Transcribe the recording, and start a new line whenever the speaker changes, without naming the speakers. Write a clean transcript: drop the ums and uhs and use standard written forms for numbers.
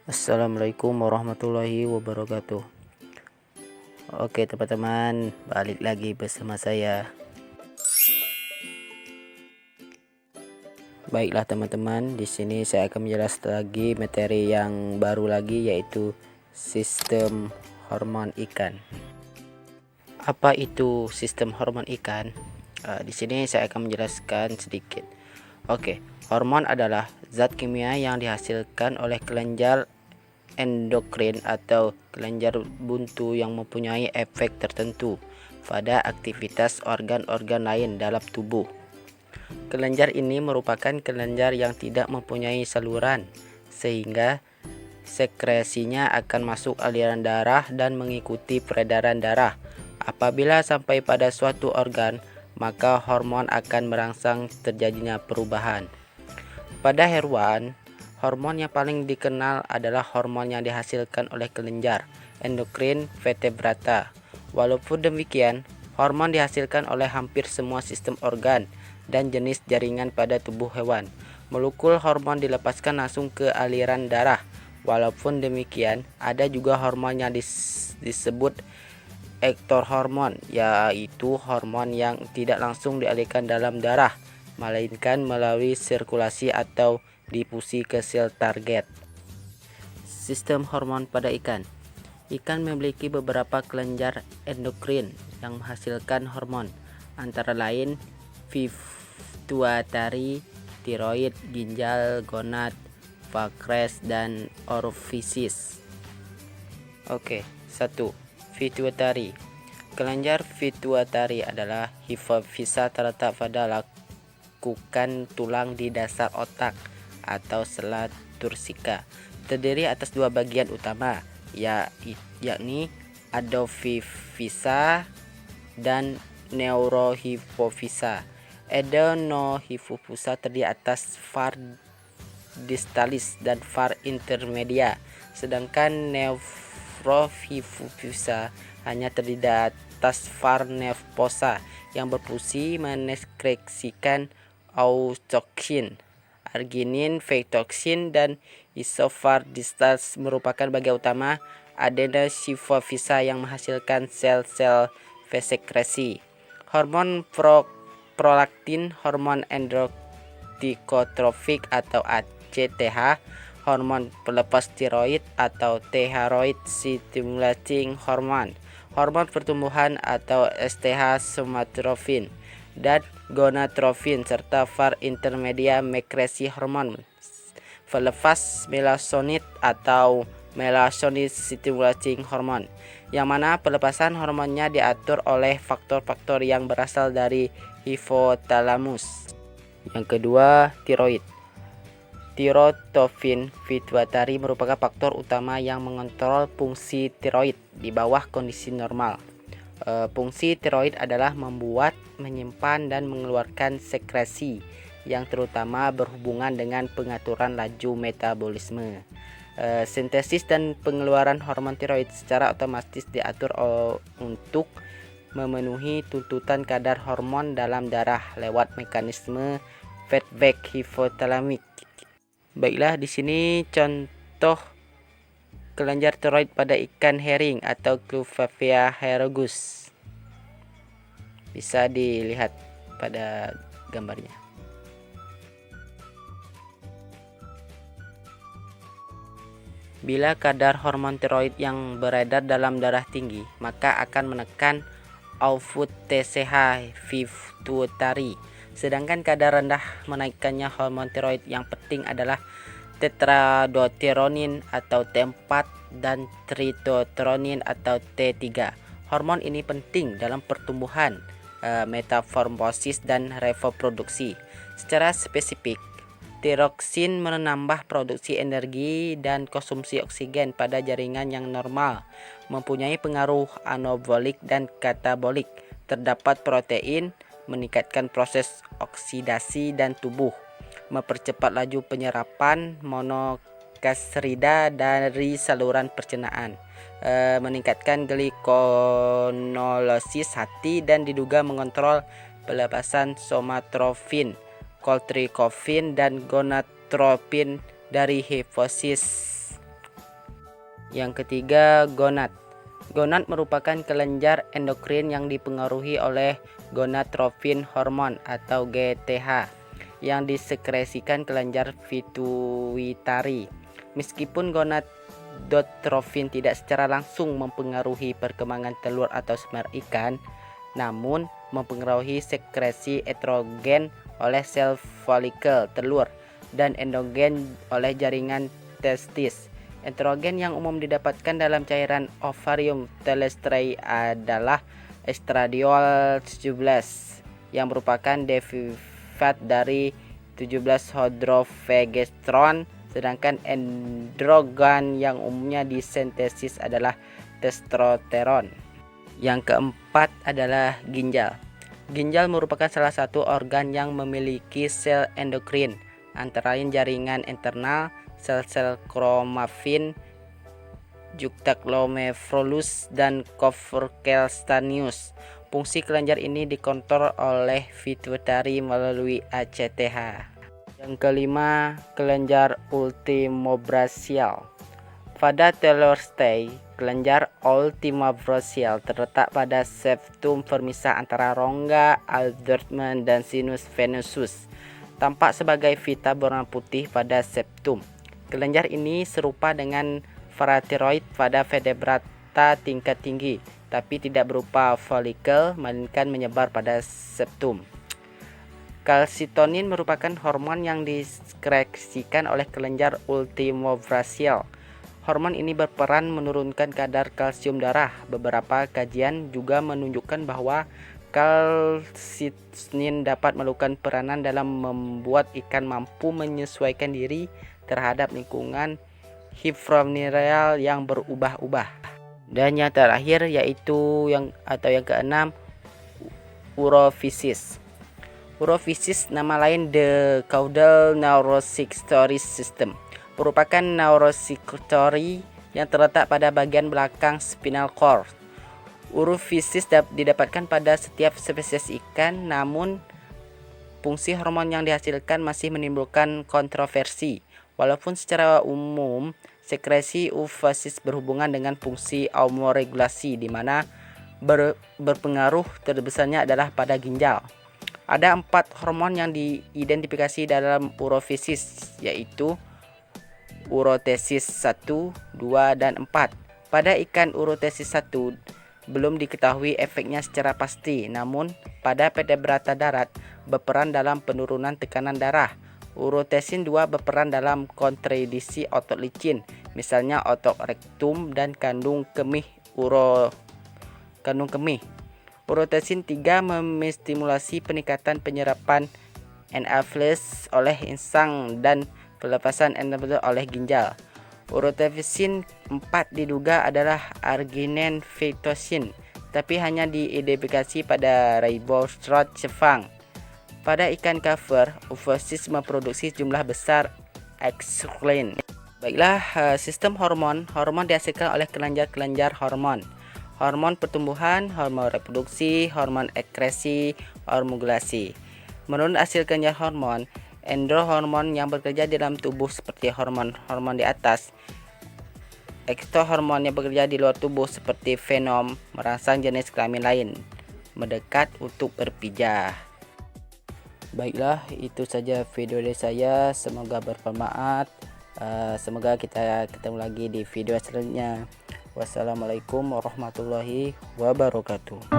Assalamualaikum warahmatullahi wabarakatuh. Oke teman-teman, balik lagi bersama saya. Baiklah teman-teman, di sini saya akan menjelaskan lagi materi yang baru lagi, yaitu sistem hormon ikan. Apa itu sistem hormon ikan? Di sini saya akan menjelaskan sedikit. Oke, hormon adalah zat kimia yang dihasilkan oleh kelenjar endokrin atau kelenjar buntu yang mempunyai efek tertentu pada aktivitas organ-organ lain dalam tubuh. Kelenjar ini merupakan kelenjar yang tidak mempunyai saluran, sehingga sekresinya akan masuk aliran darah dan mengikuti peredaran darah. Apabila sampai pada suatu organ, maka hormon akan merangsang terjadinya perubahan. Pada hewan, hormon yang paling dikenal adalah hormon yang dihasilkan oleh kelenjar endokrin vertebrata. Walaupun demikian, hormon dihasilkan oleh hampir semua sistem organ dan jenis jaringan pada tubuh hewan. Molekul hormon dilepaskan langsung ke aliran darah. Walaupun demikian, ada juga hormon yang disebut ektohormon, yaitu hormon yang tidak langsung dialirkan dalam darah, melainkan melalui sirkulasi atau difusi ke sel target. Sistem hormon pada ikan. Ikan memiliki beberapa kelenjar endokrin yang menghasilkan hormon, antara lain pituitari, tiroid, ginjal, gonad, pankreas, dan orifisis. Oke, 1. Pituitari. Kelenjar pituitari adalah hipofisa terletak pada lakukan tulang di dasar otak atau sela tursika. Terdiri atas dua bagian utama, yakni adenofisa dan neurohipofisa. Adenofisa terdiri atas var distalis dan var intermedia, sedangkan neurohipofisa hanya terdiri atas var nervosa yang berfungsi menekskresikan autoksin, arginin, vetoksin, dan isovar distalis merupakan bagian utama adenosifofisa yang menghasilkan sel-sel vesekresi. Hormon prolaktin, hormon endotikotrofik atau ACTH, hormon pelepas tiroid atau thyroid stimulating hormone, hormon pertumbuhan atau STH somatotropin dan gonadotropin, serta var intermedia mekresi hormon pelepas melatonin atau melatonin stimulating hormone, yang mana pelepasan hormonnya diatur oleh faktor-faktor yang berasal dari hipotalamus. Yang kedua, tiroid. Tirotropin pituitari merupakan faktor utama yang mengontrol fungsi tiroid di bawah kondisi normal. Fungsi tiroid adalah membuat, menyimpan, dan mengeluarkan sekresi yang terutama berhubungan dengan pengaturan laju metabolisme. Sintesis dan pengeluaran hormon tiroid secara otomatis diatur untuk memenuhi tuntutan kadar hormon dalam darah lewat mekanisme feedback hipotalamik. Baiklah, di sini contoh kelenjar tiroid pada ikan herring atau Clufavia herogus. Bisa dilihat pada gambarnya. Bila kadar hormon tiroid yang beredar dalam darah tinggi, maka akan menekan output TSH pituitari. Sedangkan kadar rendah menaikkannya hormon tiroid. Yang penting adalah tetradotironin atau T4 dan tritotronin atau T3. Hormon ini penting dalam pertumbuhan, metamorfosis, dan reproduksi. Secara spesifik, tiroksin menambah produksi energi dan konsumsi oksigen pada jaringan yang normal, mempunyai pengaruh anabolik dan katabolik. Terdapat protein, meningkatkan proses oksidasi dan tubuh, mempercepat laju penyerapan monosakarida dari saluran pencernaan, meningkatkan glikonolosis hati, dan diduga mengontrol pelepasan somatotropin, koltrikofin, dan gonadotropin dari hipofisis. Yang ketiga, gonad. Gonad merupakan kelenjar endokrin yang dipengaruhi oleh gonadotropin hormon atau GTH yang disekresikan kelenjar pituitari. Meskipun gonadotropin tidak secara langsung mempengaruhi perkembangan telur atau sperma ikan, namun mempengaruhi sekresi estrogen oleh sel folikel telur dan endogen oleh jaringan testis. Estrogen yang umum didapatkan dalam cairan ovarium telestri adalah estradiol 17 yang merupakan derivat dari 17-hydroxyprogesterone, sedangkan androgen yang umumnya disintesis adalah testosteron. Yang keempat adalah ginjal. Ginjal merupakan salah satu organ yang memiliki sel endokrin, antara lain jaringan internal, sel-sel kromafin, juxtaglomerulus, dan corpuscle. Fungsi kelenjar ini dikontrol oleh pituitari melalui ACTH. Yang kelima, kelenjar ultimobrachial. Pada telostei, kelenjar ultimobrachial terletak pada septum permisah antara rongga abdomen dan sinus venosus. Tampak sebagai pita berwarna putih pada septum. Kelenjar ini serupa dengan paratiroid pada vertebrata tingkat tinggi, tapi tidak berupa folikel, melainkan menyebar pada septum. Kalsitonin merupakan hormon yang disekresikan oleh kelenjar ultimobrachial. Hormon ini berperan menurunkan kadar kalsium darah. Beberapa kajian juga menunjukkan bahwa kalsitonin dapat melakukan peranan dalam membuat ikan mampu menyesuaikan diri terhadap lingkungan hidromineral yang berubah-ubah. Dan yang terakhir yaitu yang keenam, urofisis. Urofisis, nama lain the caudal neurosecretory system, merupakan neurosecretory yang terletak pada bagian belakang spinal cord. Urofisis didapatkan pada setiap spesies ikan, namun fungsi hormon yang dihasilkan masih menimbulkan kontroversi. Walaupun secara umum sekresi urofisis berhubungan dengan fungsi hormoregulasi, di mana berpengaruh terbesarnya adalah pada ginjal. Ada 4 hormon yang diidentifikasi dalam urofisis, yaitu urotesis 1, 2, dan 4. Pada ikan urotesis 1 belum diketahui efeknya secara pasti, namun pada vertebrata darat berperan dalam penurunan tekanan darah. Urotesin 2 berperan dalam kontradiksi otot licin, misalnya otot rektum dan kandung kemih. Urotesin 3 memstimulasi peningkatan penyerapan Na+ oleh insang dan pelepasan Na+ oleh ginjal. Urotesin 4 diduga adalah arginin phytosin, tapi hanya diidentifikasi pada ribostrat cevang. Pada ikan cover, urofisis memproduksi jumlah besar exocrine. Baiklah, sistem hormon dihasilkan oleh kelenjar-kelenjar hormon. Hormon pertumbuhan, hormon reproduksi, hormon ekskresi, hormonulasi. Menurut hasil kelenjar hormon, endohormon yang bekerja di dalam tubuh seperti hormon-hormon di atas, ektohormon yang bekerja di luar tubuh seperti fenom merangsang jenis kelamin lain mendekat untuk berpijah. Baiklah, itu saja video dari saya, semoga bermanfaat. Semoga kita ketemu lagi di video selanjutnya. Wassalamualaikum warahmatullahi wabarakatuh.